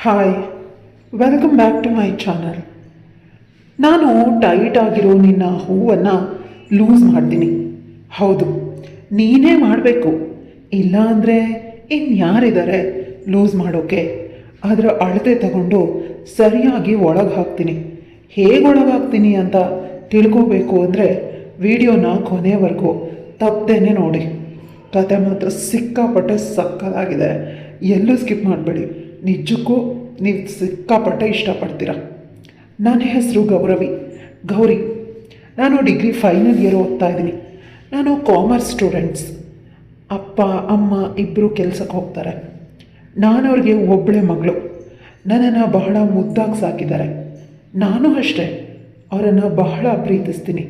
Hi, welcome back to my channel. ನಾನು tight ಆಗಿರೋ ನಿನ್ನ ಹೂವನ್ನು ಲೂಸ್ ಮಾಡ್ತೀನಿ. ಹೌದು, ನೀನೇ ಮಾಡಬೇಕು. ಇಲ್ಲ ಅಂದರೆ ಇನ್ಯಾರಿದ್ದಾರೆ ಲೂಸ್ ಮಾಡೋಕ್ಕೆ? ಅದರ ಅಳತೆ ತಗೊಂಡು ಸರಿಯಾಗಿ ಒಳಗೆ ಹಾಕ್ತೀನಿ. ಹೇಗೆ ಒಳಗೆ ಹಾಕ್ತೀನಿ ಅಂತ ತಿಳ್ಕೋಬೇಕು ಅಂದರೆ ವಿಡಿಯೋನ ಕೊನೆವರೆಗೂ ತಪ್ಪದೇನೆ ನೋಡಿ. ಕತೆ ಮಾತ್ರ ಸಿಕ್ಕಾಪಟ್ಟೆ ಸಕ್ಕತ್ತಾಗಿದೆ. ಎಲ್ಲೂ ಸ್ಕಿಪ್ ಮಾಡಬೇಡಿ. ನಿಜಕ್ಕೂ ನೀವು ಸಿಕ್ಕಾಪಟ್ಟೆ ಇಷ್ಟಪಡ್ತೀರ. ನನ್ನ ಹೆಸರು ಗೌರಿ. ನಾನು ಡಿಗ್ರಿ ಫೈನಲ್ ಇಯರ್ ಓದ್ತಾ ಇದ್ದೀನಿ. ನಾನು ಕಾಮರ್ಸ್ ಸ್ಟೂಡೆಂಟ್ಸ್. ಅಪ್ಪ ಅಮ್ಮ ಇಬ್ಬರು ಕೆಲಸಕ್ಕೆ ಹೋಗ್ತಾರೆ. ನಾನು ಅವ್ರಿಗೆ ಒಬ್ಬಳೆ ಮಗಳು. ನನ್ನನ್ನು ಬಹಳ ಮುದ್ದಾಗಿ ಸಾಕಿದ್ದಾರೆ. ನಾನು ಅಷ್ಟೇ ಅವರನ್ನು ಬಹಳ ಪ್ರೀತಿಸ್ತೀನಿ.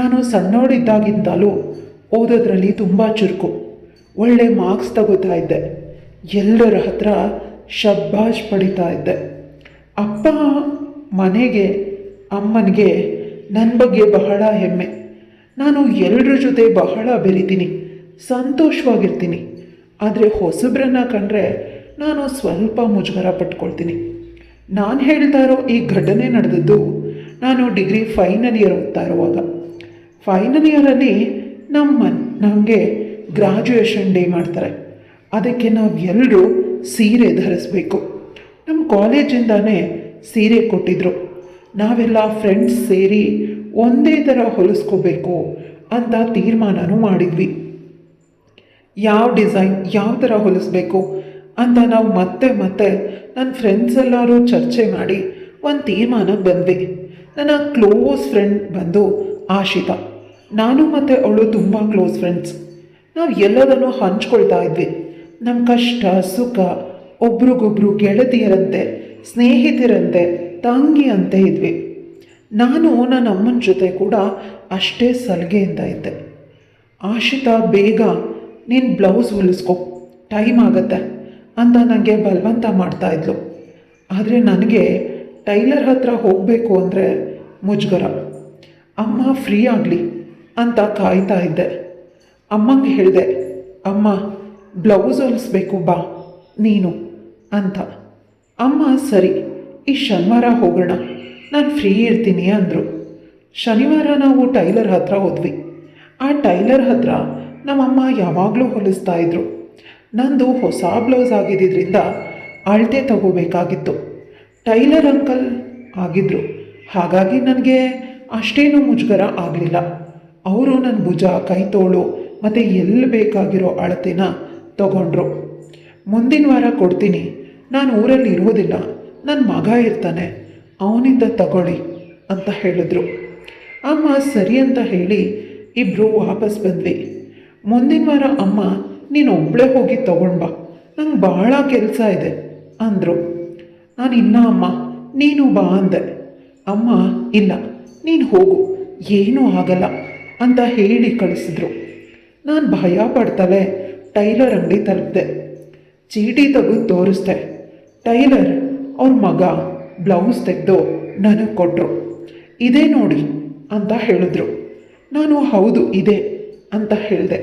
ನಾನು ಸಣ್ಣವಳಿದ್ದಾಗಿಂದಲೂ ಓದೋದ್ರಲ್ಲಿ ತುಂಬ ಚುರುಕು. ಒಳ್ಳೆ ಮಾರ್ಕ್ಸ್ ತಗೋತಾ ಇದ್ದೆ. ಎಲ್ಲರ ಹತ್ರ ಶಬ್ಬಾಷ್ ಪಡಿತಾ ಇದ್ದೆ. ಅಪ್ಪ ಮನೆಗೆ ಅಮ್ಮನಿಗೆ ನನ್ನ ಬಗ್ಗೆ ಬಹಳ ಹೆಮ್ಮೆ. ನಾನು ಎಲ್ಲರ ಜೊತೆ ಬಹಳ ಬೆರಿತೀನಿ, ಸಂತೋಷವಾಗಿರ್ತೀನಿ. ಆದರೆ ಹೊಸಬ್ರನ್ನ ಕಂಡ್ರೆ ನಾನು ಸ್ವಲ್ಪ ಮುಜುಗರ ಪಟ್ಕೊಳ್ತೀನಿ. ನಾನು ಹೇಳ್ತಾ ಇರೋ ಈ ಘಟನೆ ನಡೆದದ್ದು ನಾನು ಡಿಗ್ರಿ ಫೈನಲ್ ಇಯರ್ ಓದ್ತಾ ಇರುವಾಗ. ಫೈನಲ್ ಇಯರಲ್ಲಿ ನಮಗೆ ಗ್ರಾಜುಯೇಷನ್ ಡೇ ಮಾಡ್ತಾರೆ. ಅದಕ್ಕೆ ನಾವು ಎಲ್ಲರೂ ಸೀರೆ ಧರಿಸ್ಬೇಕು. ನಮ್ಮ ಕಾಲೇಜಿಂದಾನೇ ಸೀರೆ ಕೊಟ್ಟಿದ್ದರು. ನಾವೆಲ್ಲ ಫ್ರೆಂಡ್ಸ್ ಸೇರಿ ಒಂದೇ ಥರ ಹೊಲಿಸ್ಕೋಬೇಕು ಅಂತ ತೀರ್ಮಾನನೂ ಮಾಡಿದ್ವಿ. ಯಾವ ಡಿಸೈನ್ ಯಾವ ಥರ ಹೊಲಿಸ್ಬೇಕು ಅಂತ ನಾವು ಮತ್ತೆ ನನ್ನ ಫ್ರೆಂಡ್ಸ್ ಎಲ್ಲರೂ ಚರ್ಚೆ ಮಾಡಿ ಒಂದು ತೀರ್ಮಾನಕ್ಕೆ ಬಂದ್ವಿ. ನನ್ನ ಕ್ಲೋಸ್ ಫ್ರೆಂಡ್ ಬಂದು ಆಶಿತಾ. ನಾನು ಮತ್ತು ಅವಳು ತುಂಬ ಕ್ಲೋಸ್ ಫ್ರೆಂಡ್ಸ್. ನಾವು ಎಲ್ಲದನ್ನು ಹಂಚ್ಕೊಳ್ತಾ ಇದ್ವಿ. ನಮ್ಮ ಕಷ್ಟ ಸುಖ ಒಬ್ರಿಗೊಬ್ರು ಗೆಳತಿಯರಂತೆ, ಸ್ನೇಹಿತರಂತೆ, ತಂಗಿಯಂತೆ ಇದ್ವಿ. ನಾನು ನನ್ನ ಅಮ್ಮನ ಜೊತೆ ಕೂಡ ಅಷ್ಟೇ ಸಲಿಗೆಯಿಂದ ಇದ್ದೆ. ಆಶಿತಾ ಬೇಗ ನೀನು ಬ್ಲೌಸ್ ಹೊಲಿಸ್ಕೊ, ಟೈಮ್ ಆಗತ್ತೆ ಅಂತ ನನಗೆ ಬಲವಂತ ಮಾಡ್ತಾಯಿದ್ಲು. ಆದರೆ ನನಗೆ ಟೈಲರ್ ಹತ್ರ ಹೋಗಬೇಕು ಅಂದರೆ ಮುಜುಗರ. ಅಮ್ಮ ಫ್ರೀ ಆಗಲಿ ಅಂತ ಕಾಯ್ತಾ ಇದ್ದೆ. ಅಮ್ಮಂಗೆ ಹೇಳಿದೆ, ಅಮ್ಮ ಬ್ಲೌಸ್ ಹೊಲಿಸ್ಬೇಕು ಬಾ ನೀನು ಅಂತ. ಅಮ್ಮ ಸರಿ, ಈ ಶನಿವಾರ ಹೋಗೋಣ, ನಾನು ಫ್ರೀ ಇರ್ತೀನಿ ಅಂದರು. ಶನಿವಾರ ನಾವು ಟೈಲರ್ ಹತ್ರ ಹೋದ್ವಿ. ಆ ಟೈಲರ್ ಹತ್ರ ನಮ್ಮಮ್ಮ ಯಾವಾಗಲೂ ಹೊಲಿಸ್ತಾ ಇದ್ರು. ನಂದು ಹೊಸ ಬ್ಲೌಸ್ ಆಗಿದ್ದರಿಂದ ಅಳತೆ ತಗೋಬೇಕಾಗಿತ್ತು. ಟೈಲರ್ ಅಂಕಲ್ ಆಗಿದ್ದರು. ಹಾಗಾಗಿ ನನಗೆ ಅಷ್ಟೇನೂ ಮುಜುಗರ ಆಗಲಿಲ್ಲ. ಅವರು ನನ್ನ ಭುಜ, ಕೈತೋಳು ಮತ್ತು ಎಲ್ಲಿ ಬೇಕಾಗಿರೋ ಅಳತೆನ ತಗೊಂಡ್ರು. ಮುಂದಿನ ವಾರ ಕೊಡ್ತೀನಿ, ನಾನು ಊರಲ್ಲಿ ಇರೋದಿಲ್ಲ, ನನ್ನ ಮಗ ಇರ್ತಾನೆ, ಅವನಿಂದ ತಗೊಳ್ಳಿ ಅಂತ ಹೇಳಿದ್ರು. ಅಮ್ಮ ಸರಿ ಅಂತ ಹೇಳಿ ಇಬ್ಬರು ವಾಪಸ್ ಬಂದ್ವಿ. ಮುಂದಿನ ವಾರ ಅಮ್ಮ ನೀನು ಒಬ್ಬಳೇ ಹೋಗಿ ತಗೊಂಡ್ಬಾ, ನಂಗೆ ಭಾಳ ಕೆಲಸ ಇದೆ ಅಂದರು. ನಾನು ಇಲ್ಲ ಅಮ್ಮ ನೀನು ಬಾ ಅಂದೆ. ಅಮ್ಮ ಇಲ್ಲ ನೀನು ಹೋಗು, ಏನೂ ಆಗಲ್ಲ ಅಂತ ಹೇಳಿ ಕಳಿಸಿದ್ರು. ನಾನು ಭಯ ಪಡ್ತಲೇ ಟೈಲರ್ ಅಂಗಡಿ ತಲುಪಿದೆ. ಚೀಟಿ ತೆಗೆದು ತೋರಿಸ್ದೆ. ಟೈಲರ್ ಅವ್ರ ಮಗ ಬ್ಲೌಸ್ ತೆಗೆದು ನನಗೆ ಕೊಟ್ಟರು. ಇದೇ ನೋಡಿ ಅಂತ ಹೇಳಿದ್ರು. ನಾನು ಹೌದು ಇದೆ ಅಂತ ಹೇಳಿದೆ.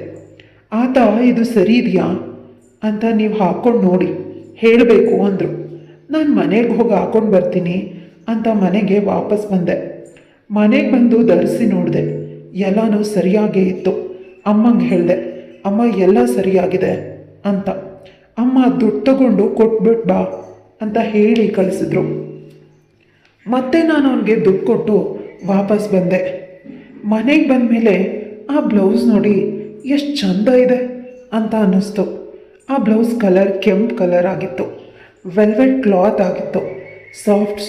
ಆತ ಇದು ಸರಿ ಇದೆಯಾ ಅಂತ ನೀವು ಹಾಕ್ಕೊಂಡು ನೋಡಿ ಹೇಳಬೇಕು ಅಂದರು. ನಾನು ಮನೆಗೆ ಹೋಗಿ ಹಾಕ್ಕೊಂಡು ಬರ್ತೀನಿ ಅಂತ ಮನೆಗೆ ವಾಪಸ್ ಬಂದೆ. ಮನೆಗೆ ಬಂದು ಧರಿಸಿ ನೋಡಿದೆ, ಎಲ್ಲನೂ ಸರಿಯಾಗೇ ಇತ್ತು. ಅಮ್ಮಂಗೆ ಹೇಳಿದೆ, ಅಮ್ಮ ಎಲ್ಲ ಸರಿಯಾಗಿದೆ ಅಂತ. ಅಮ್ಮ ದುಡ್ಡು ತಗೊಂಡು ಕೊಟ್ಬಿಟ್ಟು ಬಾ ಅಂತ ಹೇಳಿ ಕಳಿಸಿದ್ರು. ಮತ್ತೆ ನಾನು ಅವನಿಗೆ ದುಡ್ಡು ಕೊಟ್ಟು ವಾಪಸ್ ಬಂದೆ. ಮನೆಗೆ ಬಂದ ಮೇಲೆ ಆ ಬ್ಲೌಸ್ ನೋಡಿ ಎಷ್ಟು ಚಂದ ಇದೆ ಅಂತ ಅನ್ನಿಸ್ತು. ಆ ಬ್ಲೌಸ್ ಕಲರ್ ಕೆಂಪು ಕಲರ್ ಆಗಿತ್ತು, ವೆಲ್ವೆಟ್ ಕ್ಲಾತ್ ಆಗಿತ್ತು,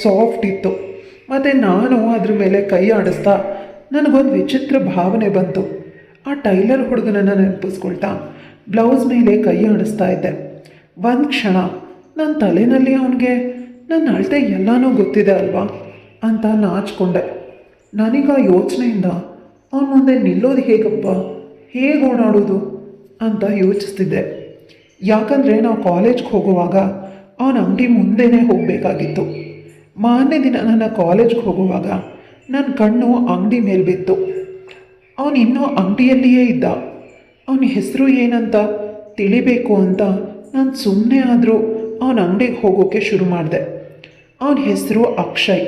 ಸಾಫ್ಟ್ ಇತ್ತು. ಮತ್ತು ನಾನು ಅದ್ರ ಮೇಲೆ ಕೈ ಆಡಿಸ್ತಾ ನನಗೊಂದು ವಿಚಿತ್ರ ಭಾವನೆ ಬಂತು. ಆ ಟೈಲರ್ ಹುಡುಗನನ್ನು ನೆನಪಿಸ್ಕೊಳ್ತಾ ಬ್ಲೌಸ್ ಮೇಲೆ ಕೈ ಆಡಿಸ್ತಾ ಇದ್ದೆ. ಒಂದು ಕ್ಷಣ ನನ್ನ ತಲೆಯಲ್ಲಿ ಅವನಿಗೆ ನನ್ನ ಅಳತೆ ಎಲ್ಲನೂ ಗೊತ್ತಿದೆ ಅಲ್ವಾ ಅಂತ ನಾಚಿಕೊಂಡೆ. ನನಗ ಯೋಚನೆಯಿಂದ ಅವನ ಮುಂದೆ ನಿಲ್ಲೋದು ಹೇಗಪ್ಪ, ಹೇಗೆ ಓಡಾಡೋದು ಅಂತ ಯೋಚಿಸ್ತಿದ್ದೆ. ಯಾಕಂದರೆ ನಾವು ಕಾಲೇಜ್ಗೆ ಹೋಗುವಾಗ ಅವನ ಅಂಗಡಿ ಮುಂದೆನೇ ಹೋಗಬೇಕಾಗಿತ್ತು. ಮಾರನೇ ದಿನ ನನ್ನ ಕಾಲೇಜ್ಗೆ ಹೋಗುವಾಗ ನನ್ನ ಕಣ್ಣು ಅಂಗಡಿ ಮೇಲೆ ಬಿತ್ತು. ಅವನು ಇನ್ನೂ ಅಂಗಡಿಯಲ್ಲಿಯೇ ಇದ್ದ. ಅವನ ಹೆಸರು ಏನಂತ ತಿಳಿಬೇಕು ಅಂತ ನಾನು ಸುಮ್ಮನೆ ಆದರೂ ಅವನ ಅಂಗಡಿಗೆ ಹೋಗೋಕ್ಕೆ ಶುರು ಮಾಡಿದೆ. ಅವನ ಹೆಸರು ಅಕ್ಷಯ್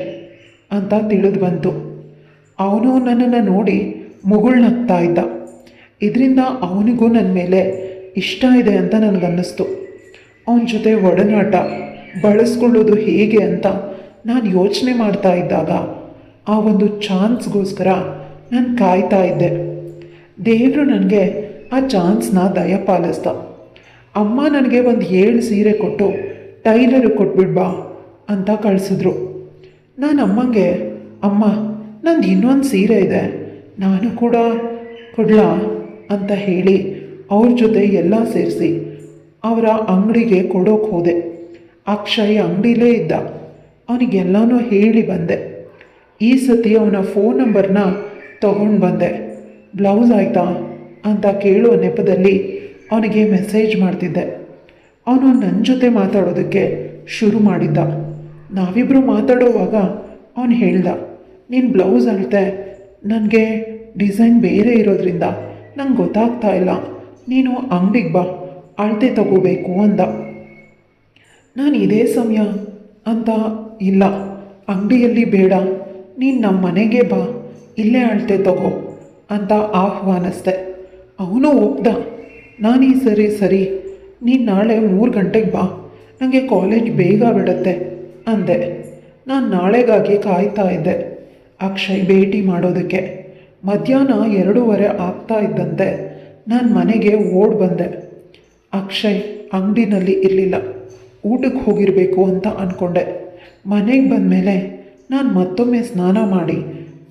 ಅಂತ ತಿಳಿದು ಬಂತು. ಅವನು ನನ್ನನ್ನು ನೋಡಿ ಮುಗುಳ್ನಗ್ತಾ ಇದ್ದ. ಇದರಿಂದ ಅವನಿಗೂ ನನ್ನ ಮೇಲೆ ಇಷ್ಟ ಇದೆ ಅಂತ ನನಗನ್ನಿಸ್ತು. ಅವನ ಜೊತೆ ಒಡನಾಟ ಬಳಸ್ಕೊಳ್ಳೋದು ಹೇಗೆ ಅಂತ ನಾನು ಯೋಚನೆ ಮಾಡ್ತಾ ಇದ್ದಾಗ ಆ ಒಂದು ಚಾನ್ಸ್ಗೋಸ್ಕರ ನಾನು ಕಾಯ್ತಾ ಇದ್ದೆ. ದೇವರು ನನಗೆ ಆ ಚಾನ್ಸ್ನ ದಯಪಾಲಿಸ್ದ. ಅಮ್ಮ ನನಗೆ ಒಂದು 7 ಸೀರೆ ಕೊಟ್ಟು ಟೈಲರ್ ಕೊಟ್ಬಿಡ್ಬಾ ಅಂತ ಕಳಿಸಿದ್ರು. ನಾನು ಅಮ್ಮಂಗೆ, ಅಮ್ಮ ನಂದು ಇನ್ನೊಂದು ಸೀರೆ ಇದೆ, ನಾನು ಕೂಡ ಕೊಡ್ಲಾ ಅಂತ ಹೇಳಿ ಅವ್ರ ಜೊತೆ ಎಲ್ಲ ಸೇರಿಸಿ ಅವರ ಅಂಗಡಿಗೆ ಕೊಡೋಕೆ ಹೋದೆ. ಅಕ್ಷಯ್ ಅಂಗಡಿಲೇ ಇದ್ದ. ಅವನಿಗೆಲ್ಲನೂ ಹೇಳಿ ಬಂದೆ. ಈ ಸತಿ ಅವನ ಫೋನ್ ನಂಬರ್ನ ತಗೊಂಡು ಬಂದೆ. ಬ್ಲೌಸ್ ಆಯಿತಾ ಅಂತ ಕೇಳುವ ನೆಪದಲ್ಲಿ ಅವನಿಗೆ ಮೆಸೇಜ್ ಮಾಡ್ತಿದ್ದೆ. ಅವನು ನನ್ನ ಜೊತೆ ಮಾತಾಡೋದಕ್ಕೆ ಶುರು ಮಾಡಿದ್ದ. ನಾವಿಬ್ಬರು ಮಾತಾಡೋವಾಗ ಅವನು ಹೇಳ್ದ, ನೀನು ಬ್ಲೌಸ್ ಅಳತೆ ನನಗೆ ಡಿಸೈನ್ ಬೇರೆ ಇರೋದ್ರಿಂದ ನಂಗೆ ಗೊತ್ತಾಗ್ತಾ ಇಲ್ಲ, ನೀನು ಅಂಗಡಿಗೆ ಬಾ, ಅಳತೆ ತಗೋಬೇಕು ಅಂದ. ನಾನು ಇದೇ ಸಮಯ ಅಂತ, ಇಲ್ಲ ಅಂಗಡಿಯಲ್ಲಿ ಬೇಡ, ನೀನು ನಮ್ಮ ಮನೆಗೆ ಬಾ, ಇಲ್ಲೇ ಅಳತೆ ತಗೋ ಅಂತ ಆಹ್ವಾನಿಸ್ದೆ. ಅವನು ಒಪ್ದ. ನಾನು ಈ ಸರಿ ನೀನು ನಾಳೆ 3 ಗಂಟೆಗೆ ಬಾ, ನನಗೆ ಕಾಲೇಜ್ ಬೇಗ ಬಿಡುತ್ತೆ ಅಂದೆ. ನಾನು ನಾಳೆಗಾಗಿ ಕಾಯ್ತಾ ಇದ್ದೆ ಅಕ್ಷಯ್ ಭೇಟಿ ಮಾಡೋದಕ್ಕೆ. ಮಧ್ಯಾಹ್ನ 2:30 ಆಗ್ತಾ ಇದ್ದಂತೆ ನಾನು ಮನೆಗೆ ಓಡಿ ಬಂದೆ. ಅಕ್ಷಯ್ ಅಂಗಡಿನಲ್ಲಿ ಇರಲಿಲ್ಲ. ಊಟಕ್ಕೆ ಹೋಗಿರಬೇಕು ಅಂತ ಅಂದ್ಕೊಂಡೆ. ಮನೆಗೆ ಬಂದಮೇಲೆ ನಾನು ಮತ್ತೊಮ್ಮೆ ಸ್ನಾನ ಮಾಡಿ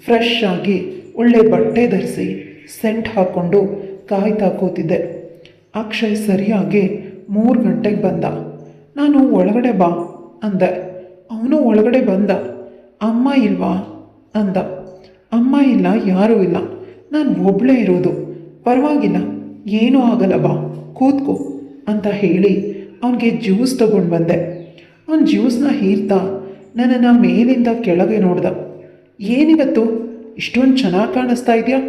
ಫ್ರೆಶ್ ಆಗಿ ಒಳ್ಳೆ ಬಟ್ಟೆ ಧರಿಸಿ ಸೆಂಟ್ ಹಾಕ್ಕೊಂಡು ಕಾಯ್ತಾ ಕೂತಿದ್ದೆ. ಅಕ್ಷಯ್ ಸರಿಯಾಗಿ 3 ಗಂಟೆಗೆ ಬಂದ. ನಾನು ಒಳಗಡೆ ಬಾ ಅಂದೆ. ಅವನು ಒಳಗಡೆ ಬಂದ. ಅಮ್ಮ ಇಲ್ವಾ ಅಂದ. ಅಮ್ಮ ಇಲ್ಲ, ಯಾರೂ ಇಲ್ಲ, ನಾನು ಒಬ್ಬಳೇ ಇರೋದು, ಪರವಾಗಿಲ್ಲ, ಏನೂ ಆಗಲ್ಲ, ಬಾ ಕೂತ್ಕೋ ಅಂತ ಹೇಳಿ ಅವನಿಗೆ ಜ್ಯೂಸ್ ತಗೊಂಡು ಬಂದೆ. ಅವನು ಜ್ಯೂಸ್ನ ಹೀರ್ತಾ ನನ್ನನ್ನು ಮೇಲಿಂದ ಕೆಳಗೆ ನೋಡ್ದ. ಏನಿವತ್ತು ಇಷ್ಟೊಂದು ಚೆನ್ನಾಗಿ ಕಾಣಿಸ್ತಾ ಇದೆಯಾ?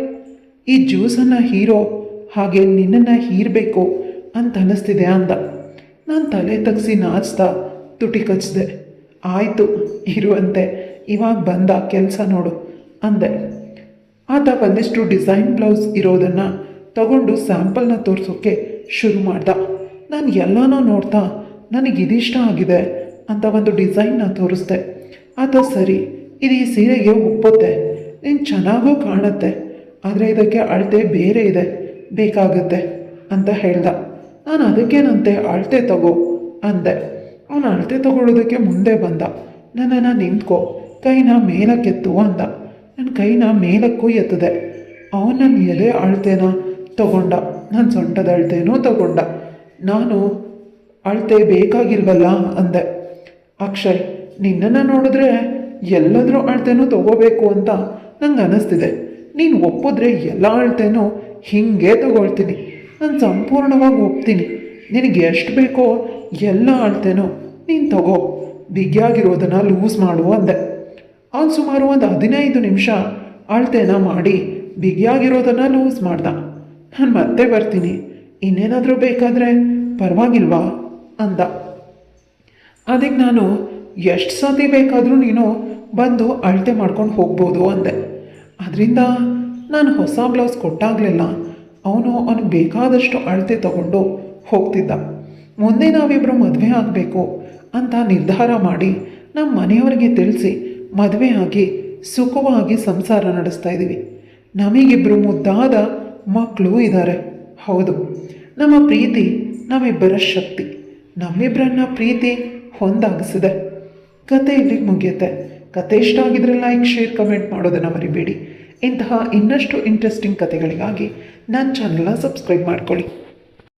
ಈ ಜ್ಯೂಸನ್ನು ಹೀರೋ ಹಾಗೆ ನಿನ್ನನ್ನು ಹೀರಬೇಕು ಅಂತ ಅನ್ನಿಸ್ತಿದೆ ಅಂದ. ನಾನು ತಲೆ ತಗ್ಸಿ ನಾಚ್ತಾ ತುಟಿ ಕಚ್ಚಿದೆ. ಆಯಿತು ಇರುವಂತೆ, ಇವಾಗ ಬಂದ ಕೆಲಸ ನೋಡು ಅಂದೆ. ಆತ ಒಂದಿಷ್ಟು ಡಿಸೈನ್ ಬ್ಲೌಸ್ ಇರೋದನ್ನು ತಗೊಂಡು ಸ್ಯಾಂಪಲ್ನ ತೋರಿಸೋಕ್ಕೆ ಶುರು ಮಾಡ್ದ. ನಾನು ಎಲ್ಲನೂ ನೋಡ್ತಾ ನನಗಿದಿಷ್ಟ ಆಗಿದೆ ಅಂತ ಒಂದು ಡಿಸೈನ್ನ ತೋರಿಸ್ದೆ. ಆತ ಸರಿ, ಇದು ಈ ಸೀರೆಗೆ ಒಪ್ಪುತ್ತೆ, ನೀನು ಚೆನ್ನಾಗೂ ಕಾಣುತ್ತೆ, ಆದರೆ ಇದಕ್ಕೆ ಅಳತೆ ಬೇರೆ ಇದೆ, ಬೇಕಾಗುತ್ತೆ ಅಂತ ಹೇಳ್ದ. ನಾನು ಅದಕ್ಕೇನಂತೆ, ಅಳತೆ ತಗೋ ಅಂದೆ. ಅವನು ಅಳತೆ ತಗೊಳ್ಳೋದಕ್ಕೆ ಮುಂದೆ ಬಂದ. ನನ್ನನ್ನು ನಿಂತ್ಕೋ, ಕೈನ ಮೇಲಕ್ಕೆತ್ತು ಅಂದ. ನನ್ನ ಕೈನ ಮೇಲಕ್ಕೂ ಎತ್ತದೆ. ಅವನು ನನ್ನ ಎದೆ ಅಳತೆನ ತಗೊಂಡ, ನನ್ನ ಸೊಂಟದ ಅಳತೆನೂ ತಗೊಂಡ. ನಾನು ಅಳತೆ ಬೇಕಾಗಿಲ್ವಲ್ಲ ಅಂದೆ. ಅಕ್ಷಯ್, ನಿನ್ನನ್ನು ನೋಡಿದ್ರೆ ಎಲ್ಲದರೂ ಅಳತೆನೂ ತಗೋಬೇಕು ಅಂತ ನಂಗೆ ಅನ್ನಿಸ್ತಿದೆ. ನೀನು ಒಪ್ಪಿದ್ರೆ ಎಲ್ಲ ಅಳತೆನೂ ಹೀಗೆ ತಗೊಳ್ತೀನಿ, ನಾನು ಸಂಪೂರ್ಣವಾಗಿ ಒಪ್ತೀನಿ. ನಿನಗೆ ಎಷ್ಟು ಬೇಕೋ ಎಲ್ಲ ಅಳತೆನೂ ನೀನು ತಗೋ, ಬಿಗಿಯಾಗಿರೋದನ್ನು ಲೂಸ್ ಮಾಡು ಅಂದೆ. ಅವನು ಸುಮಾರು ಒಂದು 15 ನಿಮಿಷ ಅಳತೆನ ಮಾಡಿ ಬಿಗಿಯಾಗಿರೋದನ್ನು ಲೂಸ್ ಮಾಡ್ದ. ನಾನು ಮತ್ತೆ ಬರ್ತೀನಿ, ಇನ್ನೇನಾದರೂ ಬೇಕಾದರೆ ಪರವಾಗಿಲ್ವಾ ಅಂದ. ಅದಕ್ಕೆ ನಾನು, ಎಷ್ಟು ಸತಿ ಬೇಕಾದರೂ ನೀನು ಬಂದು ಅಳತೆ ಮಾಡ್ಕೊಂಡು ಹೋಗ್ಬೋದು ಅಂದೆ. ಅದರಿಂದ ನಾನು ಹೊಸ ಬ್ಲೌಸ್ ಕೊಟ್ಟಾಗಲೆಲ್ಲ ಅವನಿಗೆ ಬೇಕಾದಷ್ಟು ಅಳತೆ ತಗೊಂಡು ಹೋಗ್ತಿದ್ದ. ಮುಂದೆ ನಾವಿಬ್ಬರು ಮದುವೆ ಆಗಬೇಕು ಅಂತ ನಿರ್ಧಾರ ಮಾಡಿ ನಮ್ಮ ಮನೆಯವರಿಗೆ ತಿಳಿಸಿ ಮದುವೆ ಆಗಿ ಸುಖವಾಗಿ ಸಂಸಾರ ನಡೆಸ್ತಾ ಇದ್ದೀವಿ. ನಮಗಿಬ್ಬರು ಮುದ್ದಾದ ಮಕ್ಕಳು ಇದ್ದಾರೆ. ಹೌದು, ನಮ್ಮ ಪ್ರೀತಿ ನಮ್ಮಿಬ್ಬರ ಶಕ್ತಿ, ನಮ್ಮಿಬ್ಬರನ್ನ ಪ್ರೀತಿ ಹೊಂದಾಗಿಸಿದೆ. ಕತೆ ಇಲ್ಲಿಗೆ ಮುಗಿಯುತ್ತೆ. ಕತೆ ಇಷ್ಟ ಆಗಿದ್ರೆ ಲೈಕ್, ಶೇರ್, ಕಮೆಂಟ್ ಮಾಡೋದನ್ನು ಮರಿಬೇಡಿ. ಇಂತಹ ಇನ್ನಷ್ಟು ಇಂಟ್ರೆಸ್ಟಿಂಗ್ ಕತೆಗಳಿಗಾಗಿ ನನ್ನ ಚಾನಲ್ನ ಸಬ್ಸ್ಕ್ರೈಬ್ ಮಾಡ್ಕೊಳ್ಳಿ.